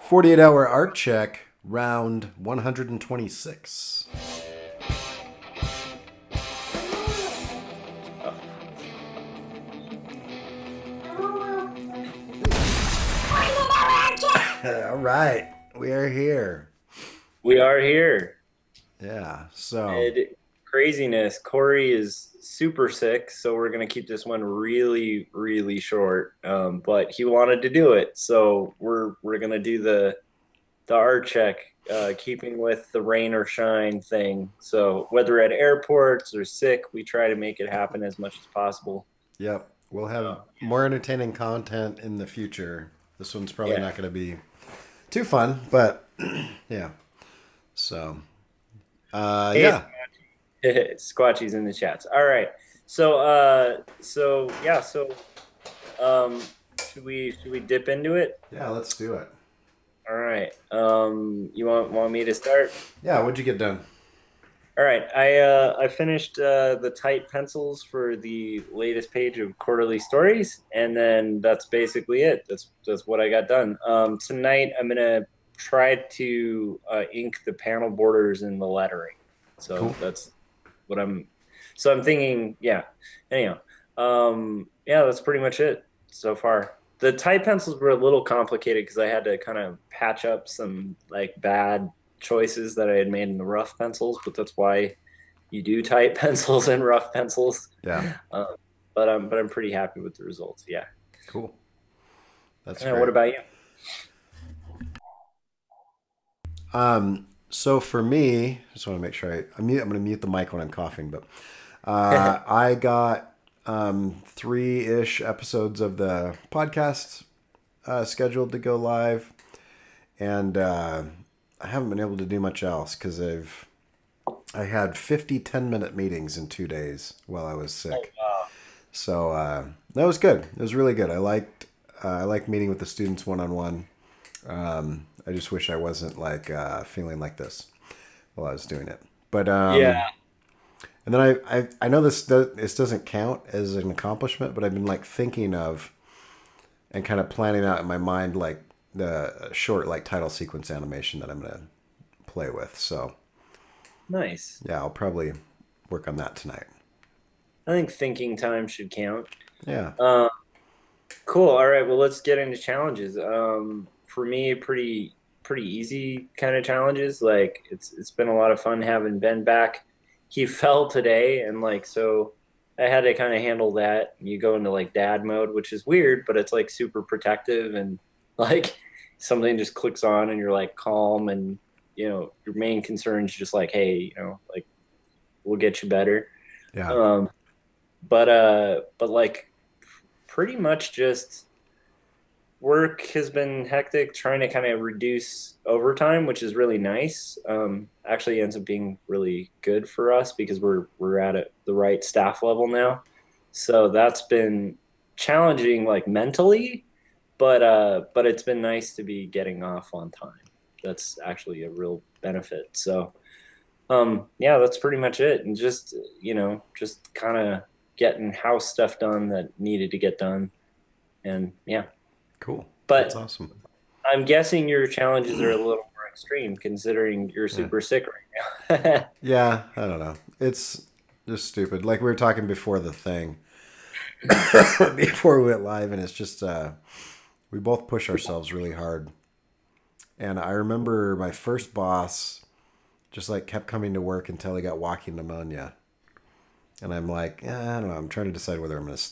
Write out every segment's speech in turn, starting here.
48-hour art check, round 126. All right, we are here. We are here. Yeah, so And craziness. Corey is super sick, so we're gonna keep this one really, really short. But he wanted to do it, so we're gonna do the art check, keeping with the rain or shine thing. So whether at airports or sick, we try to make it happen as much as possible. yep, we'll have Uh, more entertaining content in the future. This one's probably yeah. not going to be too fun, but yeah. So, Hey, yeah, Squatchy's in the chats. All right. So yeah. Um, should we dip into it? yeah, let's do it. All right. You want me to start? Yeah, what'd you get done? All right. I finished the tight pencils for the latest page of quarterly stories, and then that's basically it. That's what I got done. Tonight I'm gonna try to ink the panel borders and the lettering. Cool. So that's what I'm. So I'm thinking, yeah. Anyhow, yeah, that's pretty much it so far. The tight pencils were a little complicated because I had to kind of patch up some like bad choices that I had made in the rough pencils, but that's why you do tight pencils and rough pencils. Yeah, Uh, but I'm pretty happy with the results. Yeah. cool. That's What great. about you? So for me, just want to make sure I'm going to mute the mic when I'm coughing, but I got three-ish episodes of the podcast scheduled to go live, and I haven't been able to do much else because I had 50 10-minute meetings in 2 days while I was Oh sick. wow. So that was good. It was really good. I liked meeting with the students one on one. I just wish I wasn't like feeling like this while I was doing it. But Yeah. and then I know this doesn't count as an accomplishment, but I've been like thinking of and kind of planning out in my mind like the short like title sequence animation that I'm gonna play with. So Nice. yeah, I'll probably work on that tonight. I think thinking time should count. Yeah, Um, cool. All right. Well, let's get into challenges. For me, pretty easy kind of challenges. Like it's been a lot of fun having Ben back. He fell today, and like so, I had to kind of handle that. You go into like dad mode, which is weird, but it's like super protective and like something just clicks on, and you're like calm, and your main concern is just like, hey, like we'll get you better. yeah, Um, but like pretty much just work has been hectic, trying to kind of reduce overtime, which is really nice. Actually ends up being really good for us because we're at the right staff level now. So that's been challenging, like mentally, but it's been nice to be getting off on time. That's actually a real benefit. So yeah, that's pretty much it, and just kind of getting house stuff done that needed to get done, and yeah. cool. That's But awesome. I'm guessing your challenges are a little more extreme considering you're Yeah, super sick right now. yeah. I don't know. It's just stupid. Like we were talking before the thing, before we went live, and it's just we both push ourselves really hard. And I remember my first boss just like kept coming to work until he got walking pneumonia. And I'm like, I don't know. I'm trying to decide whether I'm going to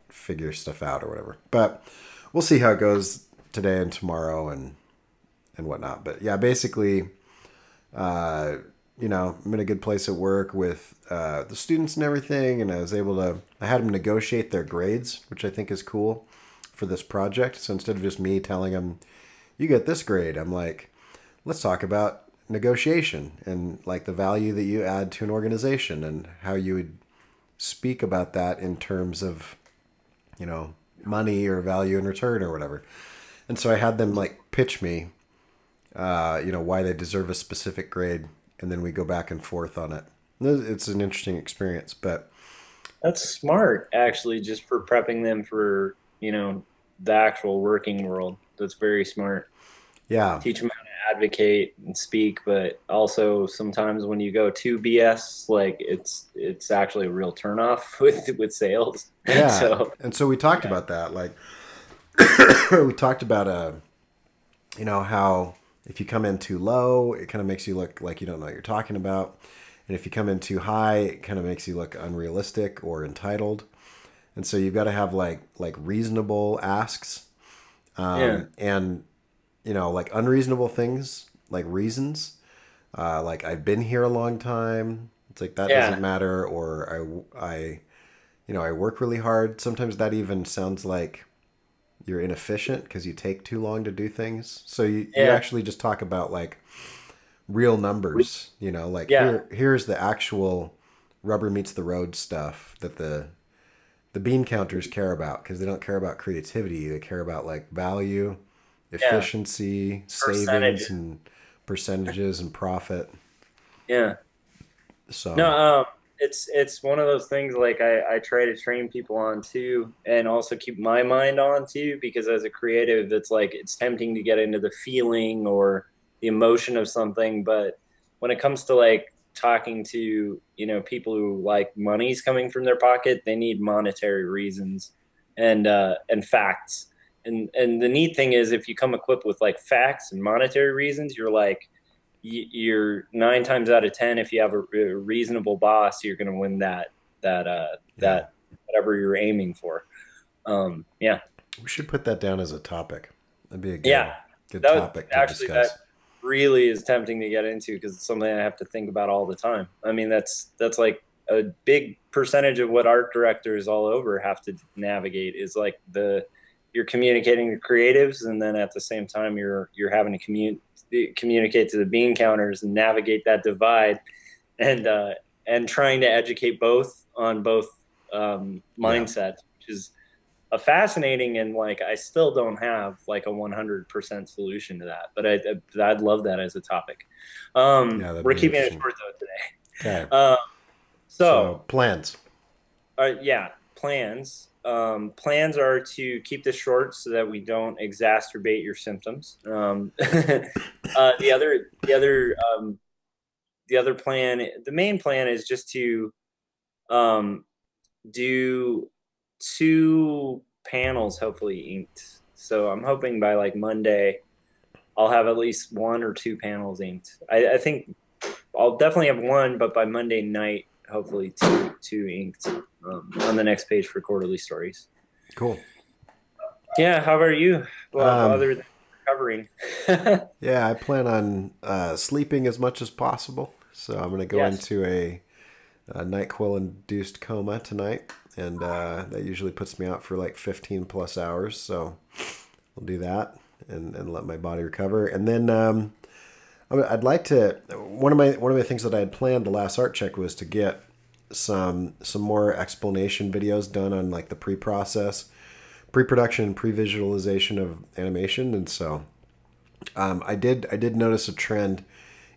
figure stuff out or whatever. But we'll see how it goes today and tomorrow and whatnot. But yeah, basically, uh, I'm in a good place at work with the students and everything. And I had them negotiate their grades, which I think is cool for this project. So instead of just me telling them, you get this grade, I'm like, let's talk about negotiation and like the value that you add to an organization and how you would speak about that in terms of, money or value in return or whatever. And so I had them like pitch me, why they deserve a specific grade, and then we go back and forth on it. It's an interesting experience, but That's smart, actually, just for prepping them for the actual working world. That's very smart. Yeah. teach them how to advocate and speak, but also sometimes when you go to BS, like it's actually a real turnoff with sales. Yeah. So And so we talked yeah, about that. Like we talked about how if you come in too low, it kind of makes you look like you don't know what you're talking about. And if you come in too high, it kind of makes you look unrealistic or entitled. And so you've got to have like reasonable asks, yeah, and like unreasonable things, like reasons. Like I've been here a long time. It's like that doesn't yeah, matter, or I work really hard. Sometimes that even sounds like you're inefficient because you take too long to do things. So you yeah, actually just talk about like real numbers, like yeah, here's the actual rubber meets the road stuff that the bean counters care about, because they don't care about creativity. They care about like value, yeah. efficiency, Percentage. savings, and percentages and profit. Yeah. No, So it's one of those things like I try to train people on too, and also keep my mind on too, because as a creative, it's like it's tempting to get into the feeling or the emotion of something, but when it comes to like talking to, people who like money's coming from their pocket, they need monetary reasons and facts. And the neat thing is if you come equipped with like facts and monetary reasons, you're like you're 9 times out of 10, if you have a reasonable boss, you're going to win yeah, that whatever you're aiming for. Yeah, we should put that down as a topic. That'd be a yeah. good That would, topic to actually that discuss. really is tempting to get into because it's something I have to think about all the time. I mean, that's like a big percentage of what art directors all over have to navigate is like the you're communicating to creatives, and then at the same time you're having to communicate to the bean counters and navigate that divide, and and trying to educate both on both Yeah. mindsets, which is a fascinating, and like I still don't have like a 100% solution to that, but I'd love that as a topic. Yeah, that'd We're be keeping it interesting. short though Okay. today. So So plans. yeah, plans. Plans are to keep this short so that we don't exacerbate your symptoms. The other plan, the main plan is just to um, do 2 panels, hopefully inked. So I'm hoping by like Monday, I'll have at least 1 or 2 panels inked. I think I'll definitely have one, but by Monday night, hopefully two inked on the next page for quarterly stories. Cool. Yeah, how about you? Well, Um, other than recovering. yeah, I plan on sleeping as much as possible. So I'm going to go Yes. into a NyQuil induced coma tonight, and that usually puts me out for like 15 plus hours. So I'll do that and let my body recover, and then I'd like to. One of my things that I had planned the last art check was to get some more explanation videos done on like the pre-process, pre-production, pre-visualization of animation, and so I did notice a trend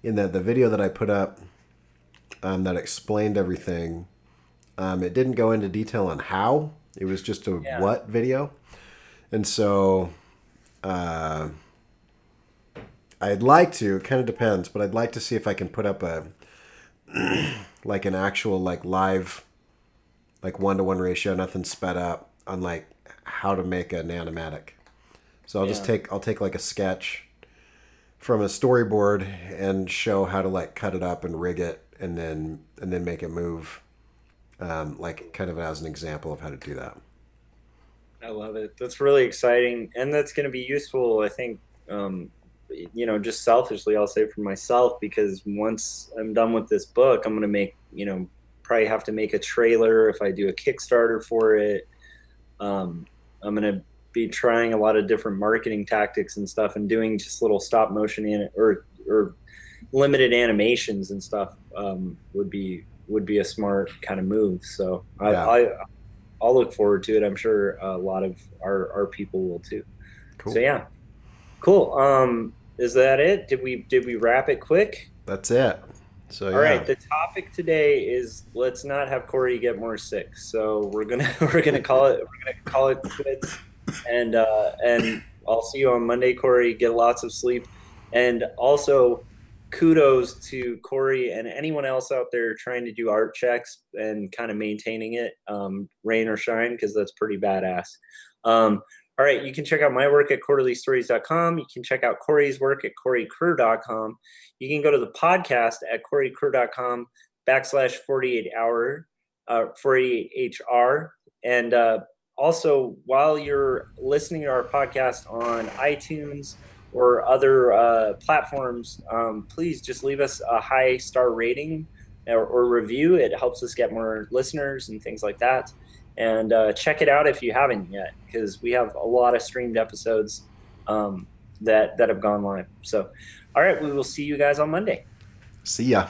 in that the video that I put up that explained everything. It didn't go into detail on how. It was just a Yeah. what video, and so I'd like to. It kind of depends, but I'd like to see if I can put up a like an actual like live like 1-to-1 ratio, nothing sped up, on like how to make an animatic. So Yeah. I'll take like a sketch from a storyboard and show how to like cut it up and rig it, and then make it move, like kind of as an example of how to do that. I love it. That's really exciting, and that's going to be useful. I think, just selfishly, I'll say for myself because once I'm done with this book, I'm going to make, probably have to make a trailer if I do a Kickstarter for it. I'm going to be trying a lot of different marketing tactics and stuff, and doing just little stop motion or limited animations and stuff would be a smart kind of move. So Yeah, I'll look forward to it. I'm sure a lot of our people will too. So cool. yeah, cool. Is that it? Did we wrap it quick? That's it. So All yeah, right. The topic today is let's not have Cory get more sick. So we're gonna we're gonna call it quits, and I'll see you on Monday, Cory. Get lots of sleep. And also, kudos to Cory and anyone else out there trying to do art checks and kind of maintaining it, rain or shine, because that's pretty badass. All right, you can check out my work at quarterlystories.com. You can check out Cory's work at corykerr.com. You can go to the podcast at corykerr.com/48hour, 48HR. And also, while you're listening to our podcast on iTunes or other platforms, please just leave us a high star rating or review. It helps us get more listeners and things like that. And check it out if you haven't yet, because we have a lot of streamed episodes that have gone live. So, all right, we will see you guys on Monday. See ya.